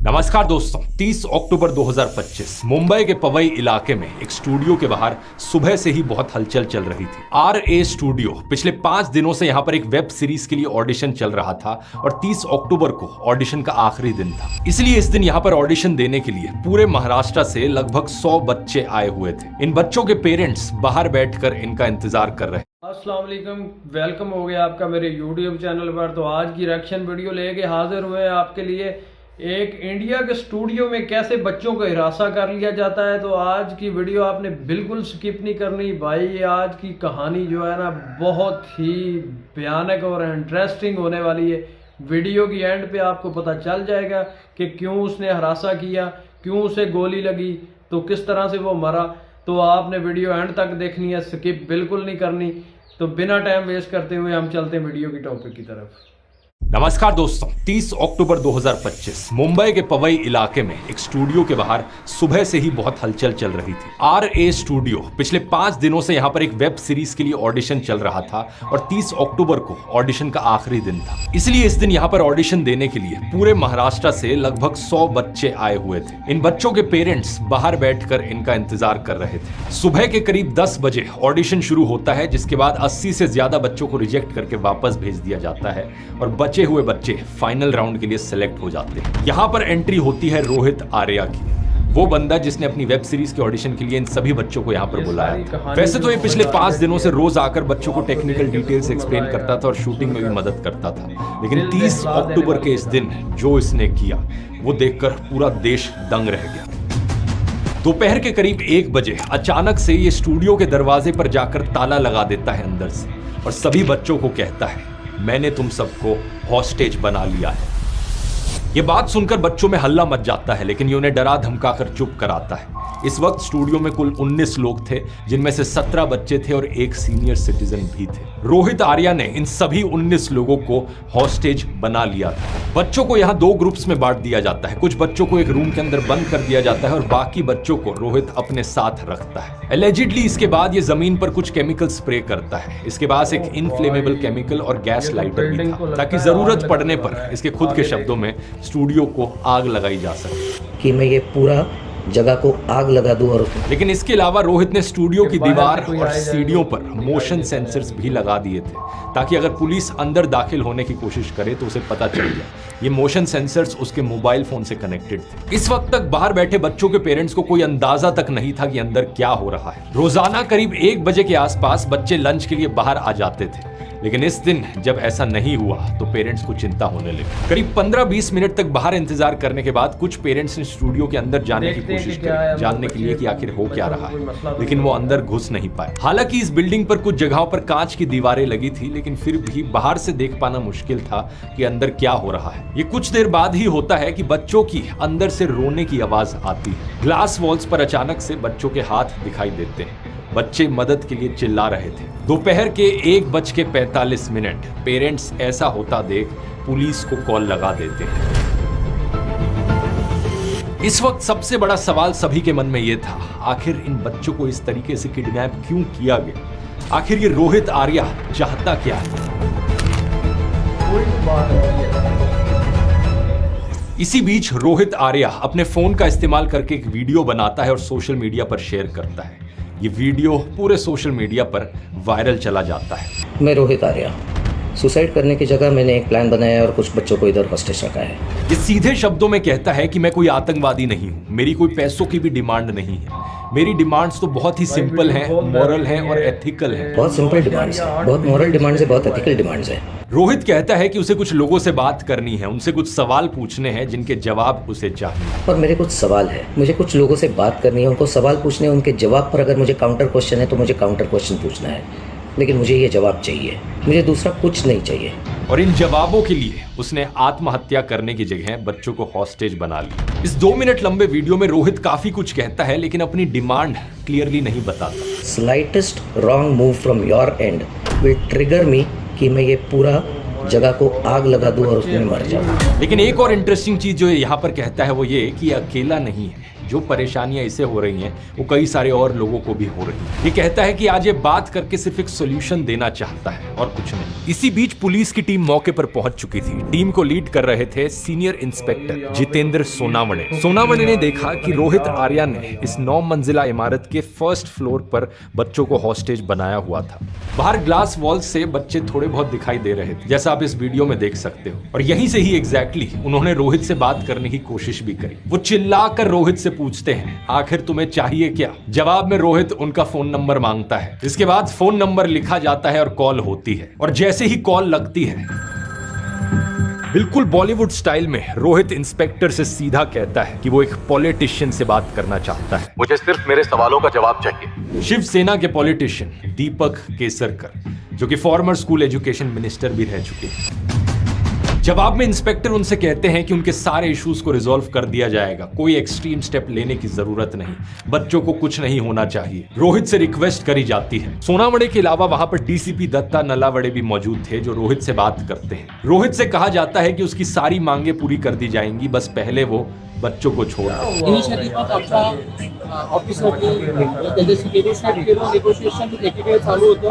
नमस्कार दोस्तों, 30 अक्टूबर 2025 मुंबई के पवई इलाके में एक स्टूडियो के बाहर सुबह से ही बहुत हलचल चल रही थी। RA स्टूडियो पिछले 5 दिनों से यहाँ पर एक वेब सीरीज के लिए ऑडिशन चल रहा था और 30 अक्टूबर को ऑडिशन का आखिरी दिन था। इसलिए इस दिन यहाँ पर ऑडिशन देने के लिए पूरे महाराष्ट्र से लगभग 100 बच्चे आए हुए थे। इन बच्चों के पेरेंट्स बाहर बैठकर इनका इंतजार कर रहे। अस्सलाम वालेकुम, वेलकम हो गया आपका मेरे YouTube चैनल पर। तो आज की रिएक्शन वीडियो लेके हाजिर हुए हैं आपके लिए। एक इंडिया के स्टूडियो में कैसे बच्चों को हिरासा कर लिया जाता है। तो आज की वीडियो आपने बिल्कुल स्किप नहीं करनी भाई। आज की कहानी जो है ना बहुत ही भयानक और इंटरेस्टिंग होने वाली है। वीडियो की एंड पे आपको पता चल जाएगा कि क्यों उसने हिरासा किया, क्यों उसे गोली लगी, तो किस तरह से वो मरा। तो आपने वीडियो एंड तक देखनी है, स्किप बिल्कुल नहीं करनी। तो बिना टाइम वेस्ट करते हुए हम चलते हैं वीडियो की टॉपिक की तरफ। नमस्कार दोस्तों, 30 अक्टूबर 2025 मुंबई के पवई इलाके में एक स्टूडियो के बाहर सुबह से ही बहुत हलचल चल रही थी। RA स्टूडियो पिछले 5 दिनों से यहाँ पर एक वेब सीरीज के लिए ऑडिशन चल रहा था और 30 अक्टूबर को ऑडिशन का आखिरी दिन था। इसलिए इस दिन यहाँ पर ऑडिशन देने के लिए पूरे महाराष्ट्र से लगभग 100 बच्चे आए हुए थे। इन बच्चों के पेरेंट्स बाहर बैठकर इनका इंतजार कर रहे थे। सुबह के करीब 10 बजे ऑडिशन शुरू होता है, जिसके बाद 80 से ज्यादा बच्चों को रिजेक्ट करके वापस भेज दिया जाता है और बचे हुए बच्चे फाइनल राउंड के लिए सिलेक्ट हो जाते हैं। यहाँ पर एंट्री होती है रोहित आर्या की, वो बंदा जिसने अपनी वेब सीरीज के ऑडिशन के लिए इन सभी बच्चों को यहाँ पर बुलाया। वैसे तो ये पिछले 5 दिनों से रोज आकर बच्चों को टेक्निकल डिटेल्स एक्सप्लेन करता था और शूटिंग में भी मदद करता था, लेकिन 30 अक्टूबर के इस दिन जो इसने किया वो देखकर पूरा देश दंग रह गया। दोपहर के करीब 1 बजे अचानक से ये स्टूडियो के दरवाजे पर जाकर ताला लगा देता है अंदर से और सभी बच्चों को कहता है, मैंने तुम सबको हॉस्टेज बना लिया है। ये बात सुनकर बच्चों में हल्ला मच जाता है, लेकिन ये उन्हें डरा धमकाकर चुप कराता है। इस वक्त स्टूडियो में कुल 19 लोग थे, जिनमें से 17 बच्चे थे और एक सीनियर सिटीजन भी थे। रोहित आर्या ने इन सभी 19 लोगों को हॉस्टेज बना लिया था। बच्चों को यहाँ 2 ग्रुप्स में बांट दिया जाता है। कुछ बच्चों को एक रूम के अंदर बंद कर दिया जाता है और बाकी बच्चों को रोहित अपने साथ रखता है। एलिजिडली इसके बाद ये जमीन पर कुछ केमिकल स्प्रे करता है। इसके पास एक इनफ्लेमेबल केमिकल और गैस लाइटर भी था, ताकि जरूरत पड़ने पर इसके खुद के शब्दों में स्टूडियो को आग लगाई जा सके कि मैं ये पूरा जगह को आग लगा दूं। और लेकिन इसके अलावा रोहित ने स्टूडियो की दीवार और सीढ़ियों पर मोशन सेंसर्स भी लगा दिए थे, ताकि अगर पुलिस अंदर दाखिल होने की कोशिश करे तो उसे पता चल जाए। ये मोशन सेंसर्स उसके मोबाइल फोन से कनेक्टेड थे। इस वक्त तक बाहर बैठे बच्चों के पेरेंट्स को कोई अंदाजा तक नहीं था कि अंदर क्या हो रहा है। रोजाना करीब 1 बजे के आसपास बच्चे लंच के लिए बाहर आ जाते थे, लेकिन इस दिन जब ऐसा नहीं हुआ तो पेरेंट्स को चिंता होने लगी। करीब 15-20 मिनट तक बाहर इंतजार करने के बाद कुछ पेरेंट्स ने स्टूडियो के अंदर जाने की कोशिश की, जानने के लिए कि आखिर हो क्या रहा है, लेकिन वो अंदर घुस नहीं पाए। हालांकि इस बिल्डिंग पर कुछ जगहों पर कांच की दीवारें लगी थी, लेकिन फिर भी बाहर से देख पाना मुश्किल था कि अंदर क्या हो रहा है। ये कुछ देर बाद ही होता है कि बच्चों की अंदर से रोने की आवाज आती है। ग्लास वॉल्स पर अचानक से बच्चों के हाथ दिखाई देते हैं। बच्चे मदद के लिए चिल्ला रहे थे। दोपहर के 1:45 पेरेंट्स ऐसा होता देख पुलिस को कॉल लगा देते हैं। इस वक्त सबसे बड़ा सवाल सभी के मन में यह था, आखिर इन बच्चों को इस तरीके से किडनैप क्यों किया गया? आखिर ये रोहित आर्या चाहता क्या है? इसी बीच रोहित आर्या अपने फोन का इस्तेमाल करके एक वीडियो बनाता है और सोशल मीडिया पर शेयर करता है। ये वीडियो पूरे सोशल मीडिया पर वायरल चला जाता है। मैं रोहित आर्या, सुसाइड करने की जगह मैंने एक प्लान बनाया और कुछ बच्चों को इधर हॉस्टेज रखा है। ये सीधे शब्दों में कहता है कि मैं कोई आतंकवादी नहीं हूँ, मेरी कोई पैसों की भी डिमांड नहीं है। मेरी डिमांड्स तो बहुत ही सिंपल हैं, मॉरल हैं और एथिकल हैं। बहुत सिंपल डिमांड्स है, बहुत मॉरल डिमांड्स है, बहुत एथिकल डिमांड्स है। रोहित कहता है कि उसे कुछ लोगों से बात करनी है, उनसे कुछ सवाल पूछने हैं जिनके जवाब उसे चाहिए। और मेरे कुछ सवाल है, मुझे कुछ लोगों से बात करनी है, उनको सवाल पूछने हैं, उनके जवाब पर अगर मुझे काउंटर क्वेश्चन है तो मुझे काउंटर क्वेश्चन पूछना है, लेकिन मुझे ये जवाब चाहिए, मुझे दूसरा कुछ नहीं चाहिए। और इन जवाबों के लिए उसने आत्महत्या करने की जगह बच्चों को हॉस्टेज बना लिया। इस 2 मिनट लंबे वीडियो में रोहित काफी कुछ कहता है, लेकिन अपनी डिमांड क्लियरली नहीं बताता। Slightest wrong move from your end will trigger me कि मैं ये पूरा जगह को आग लगा दूं और उसमें मर जाऊं। लेकिन एक और इंटरेस्टिंग चीज जो यहाँ पर कहता है वो ये कि अकेला नहीं है, जो परेशानियां इसे हो रही हैं वो कई सारे और लोगों को भी हो रही हैं। ये कहता है कि आज ये बात करके सिर्फ एक सोल्यूशन देना चाहता है और कुछ नहीं। इसी बीच पुलिस की टीम मौके पर पहुंच चुकी थी। टीम को लीड कर रहे थे सीनियर इंस्पेक्टर जितेंद्र सोनावणे। सोनावणे ने देखा कि रोहित आर्या ने इस 9 मंजिला इमारत के फर्स्ट फ्लोर पर बच्चों को हॉस्टेज बनाया हुआ था। बाहर ग्लास वॉल से बच्चे थोड़े बहुत दिखाई दे रहे थे, जैसा आप इस वीडियो में देख सकते हो। और यहीं से ही एग्जैक्टली उन्होंने रोहित से बात करने की कोशिश भी करी। वो चिल्लाकर रोहित से पूछते हैं, आखिर तुम्हें चाहिए क्या? जवाब में रोहित उनका फोन नंबर मांगता है। इसके बाद फोन नंबर लिखा जाता है और कॉल होती है। और जैसे ही कॉल लगती है, बिल्कुल बॉलीवुड स्टाइल में रोहित इंस्पेक्टर से सीधा कहता है कि वो एक पॉलिटिशियन से बात करना चाहता है। मुझे सिर्फ मेरे सवालों का जवाब चाहिए। शिवसेना के पॉलिटिशियन दीपक केसरकर, जो कि फॉर्मर स्कूल एजुकेशन मिनिस्टर भी रह चुके हैं। जवाब में इंस्पेक्टर उनसे कहते हैं कि उनके सारे इश्यूज को रिजॉल्व कर दिया जाएगा, कोई एक्सट्रीम स्टेप लेने की जरूरत नहीं, बच्चों को कुछ नहीं होना चाहिए। रोहित से रिक्वेस्ट करी जाती है। सोनावणे के अलावा वहां पर डीसीपी दत्ता नलावड़े भी मौजूद थे, जो रोहित से बात करते हैं। रोहित से कहा जाता है कि उसकी सारी मांगे पूरी कर दी जाएंगी, बस पहले वो बच्चों को छोड़ इनिशियली मग आमच्या ऑफिसमध्ये त्याच्याशी नेगोशिएशन एकीकडे चालू होतं।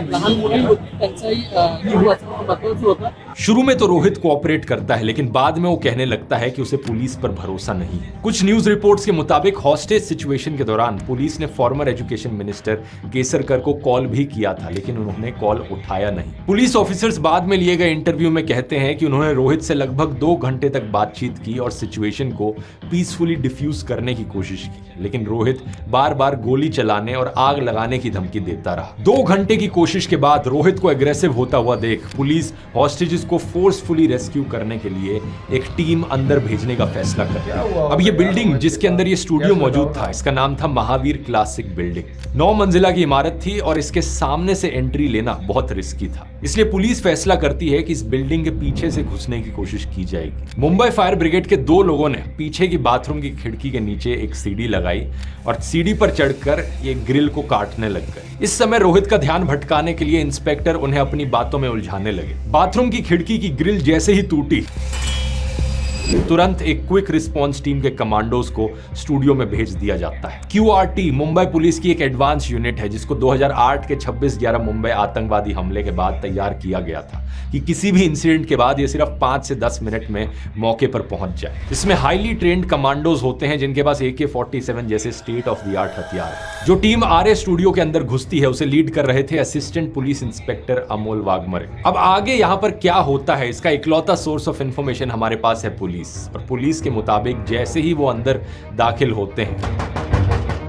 लहान मुली होती त्यांचाही जीव वाचवणं महत्त्वाचं होतं। शुरू में तो रोहित कोऑपरेट करता है, लेकिन बाद में वो कहने लगता है कि उसे पुलिस पर भरोसा नहीं है। कुछ न्यूज रिपोर्ट्स के मुताबिक हॉस्टेज सिचुएशन के दौरान पुलिस ने फॉर्मर एजुकेशन मिनिस्टर केसरकर को कॉल भी किया था, लेकिन उन्होंने कॉल उठाया नहीं। पुलिस ऑफिसर्स बाद में लिए गए इंटरव्यू में कहते हैं कि उन्होंने रोहित से लगभग 2 घंटे तक बातचीत की और सिचुएशन को पीसफुली डिफ्यूज करने की कोशिश की, लेकिन रोहित बार बार गोली चलाने और आग लगाने की धमकी देता रहा। 2 घंटे की कोशिश के बाद रोहित को एग्रेसिव होता हुआ देख पुलिस हॉस्टेजेस को फोर्सफुली रेस्क्यू करने के लिए एक टीम अंदर भेजने का फैसला करती है। अब ये बिल्डिंग जिसके अंदर ये स्टूडियो मौजूद था, इसका नाम था महावीर क्लासिक बिल्डिंग। 9 मंजिला की इमारत थी और इसके सामने से एंट्री लेना बहुत रिस्की था, इसलिए पुलिस फैसला करती है कि इस बिल्डिंग के पीछे से घुसने की कोशिश की जाएगी। मुंबई फायर ब्रिगेड के 2 लोगों ने पीछे की बाथरूम की खिड़की के नीचे एक सीढ़ी लगाई और सीढ़ी पर चढ़कर ये ग्रिल को काटने लग गए। इस समय रोहित का ध्यान भटकाने के लिए इंस्पेक्टर उन्हें अपनी बातों में उलझाने लगे। बाथरूम की खिड़की की ग्रिल जैसे ही टूटी, तुरंत एक क्विक रिस्पांस टीम के कमांडोज को स्टूडियो में भेज दिया जाता है। QRT मुंबई पुलिस की एक एडवांस यूनिट है, जिसको 2008 के 26/11 मुंबई आतंकवादी हमले के बाद तैयार किया गया था कि किसी भी इंसिडेंट के बाद ये सिर्फ 5 से 10 मिनट में मौके पर पहुंच जाए। इसमें हाईली ट्रेंड कमांडोज होते हैं, जिनके पास AK-47 जैसे स्टेट ऑफ द आर्ट हथियार है। जो टीम RA स्टूडियो के अंदर घुसती है, उसे लीड कर रहे थे assistant police inspector Amol Waghmare. अब आगे यहाँ पर क्या होता है, इसका इकलौता सोर्स ऑफ इंफॉर्मेशन हमारे पास है पुलिस। और पुलिस के मुताबिक जैसे ही वो अंदर दाखिल होते हैं,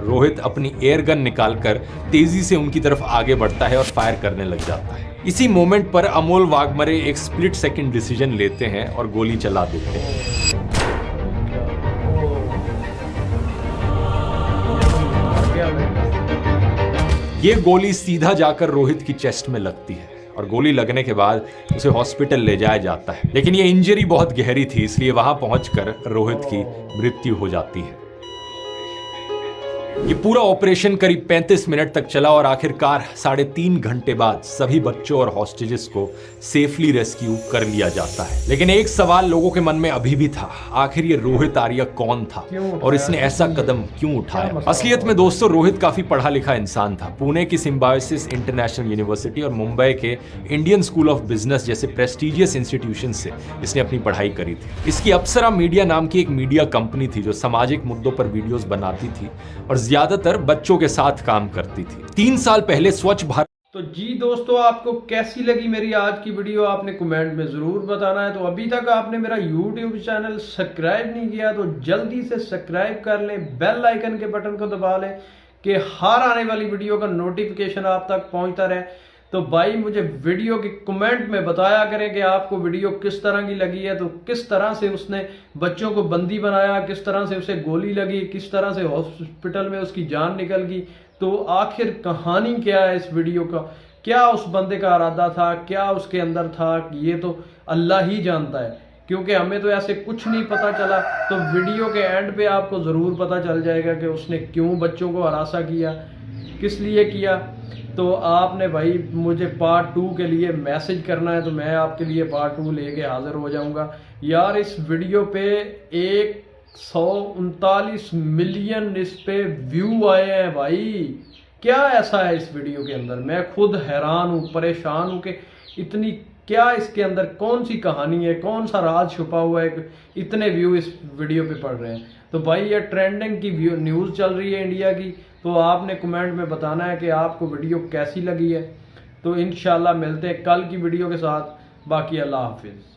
रोहित अपनी एयर गन निकालकर तेजी से उनकी तरफ आगे बढ़ता है और फायर करने लग जाता है। इसी मोमेंट पर अमोल वाघमरे एक स्प्लिट सेकंड डिसीजन लेते हैं और गोली चला देते हैं। ये गोली सीधा जाकर रोहित की चेस्ट में लगती है और गोली लगने के बाद उसे हॉस्पिटल ले जाया जाता है, लेकिन ये इंजरी बहुत गहरी थी, इसलिए वहां पहुंचकर रोहित की मृत्यु हो जाती है। ये पूरा ऑपरेशन करीब 35 मिनट तक चला और आखिरकार 3.5 घंटे बाद सभी बच्चों और हॉस्टेजेस को सेफली रेस्क्यू कर लिया जाता है। लेकिन एक सवाल लोगों के मन में अभी भी था, आखिर ये रोहित आर्या कौन था और इसने ऐसा कदम क्यों उठाया? असलियत में दोस्तों रोहित काफी पढ़ा लिखा इंसान था। पुणे की सिम्बायोसिस इंटरनेशनल यूनिवर्सिटी और मुंबई के इंडियन स्कूल ऑफ बिजनेस जैसे प्रेस्टिजियस इंस्टीट्यूशन से इसने अपनी पढ़ाई करी थी। इसकी अप्सरा मीडिया नाम की एक मीडिया कंपनी थी, जो सामाजिक मुद्दों पर वीडियोस बनाती थी और ज्यादातर बच्चों के साथ काम करती थी। 3 साल पहले स्वच्छ भारत। तो जी दोस्तों, आपको कैसी लगी मेरी आज की वीडियो, आपने कमेंट में जरूर बताना है। तो अभी तक आपने मेरा YouTube चैनल सब्सक्राइब नहीं किया तो जल्दी से सब्सक्राइब कर लें, बेल आइकन के बटन को दबा लें कि हर आने वाली वीडियो का नोटिफिकेशन आप तक पहुंचता रहे। तो भाई मुझे वीडियो के कमेंट में बताया करें कि आपको वीडियो किस तरह की लगी है, तो किस तरह से उसने बच्चों को बंदी बनाया, किस तरह से उसे गोली लगी, किस तरह से हॉस्पिटल में उसकी जान निकल गई। तो आखिर कहानी क्या है इस वीडियो का, क्या उस बंदे का इरादा था, क्या उसके अंदर था, ये तो अल्लाह ही जानता है, क्योंकि हमें तो ऐसे कुछ नहीं पता चला। तो वीडियो के एंड पे आपको ज़रूर पता चल जाएगा कि उसने क्यों बच्चों को हरासा किया, किस लिए किया। तो आपने भाई मुझे पार्ट 2 के लिए मैसेज करना है, तो मैं आपके लिए पार्ट 2 लेके हाजिर हो जाऊंगा। यार इस वीडियो पे 1 139 मिलियन इस पे व्यू आए हैं भाई। क्या ऐसा है इस वीडियो के अंदर, मैं खुद हैरान हूँ, परेशान हूँ कि इतनी क्या इसके अंदर कौन सी कहानी है, कौन सा राज छुपा हुआ है, इतने व्यू इस वीडियो पे पड़ रहे हैं। तो भाई ये ट्रेंडिंग की न्यूज़ चल रही है इंडिया की, तो आपने कमेंट में बताना है कि आपको वीडियो कैसी लगी है। तो इंशाल्लाह मिलते हैं कल की वीडियो के साथ। बाकी अल्लाह हाफिज़।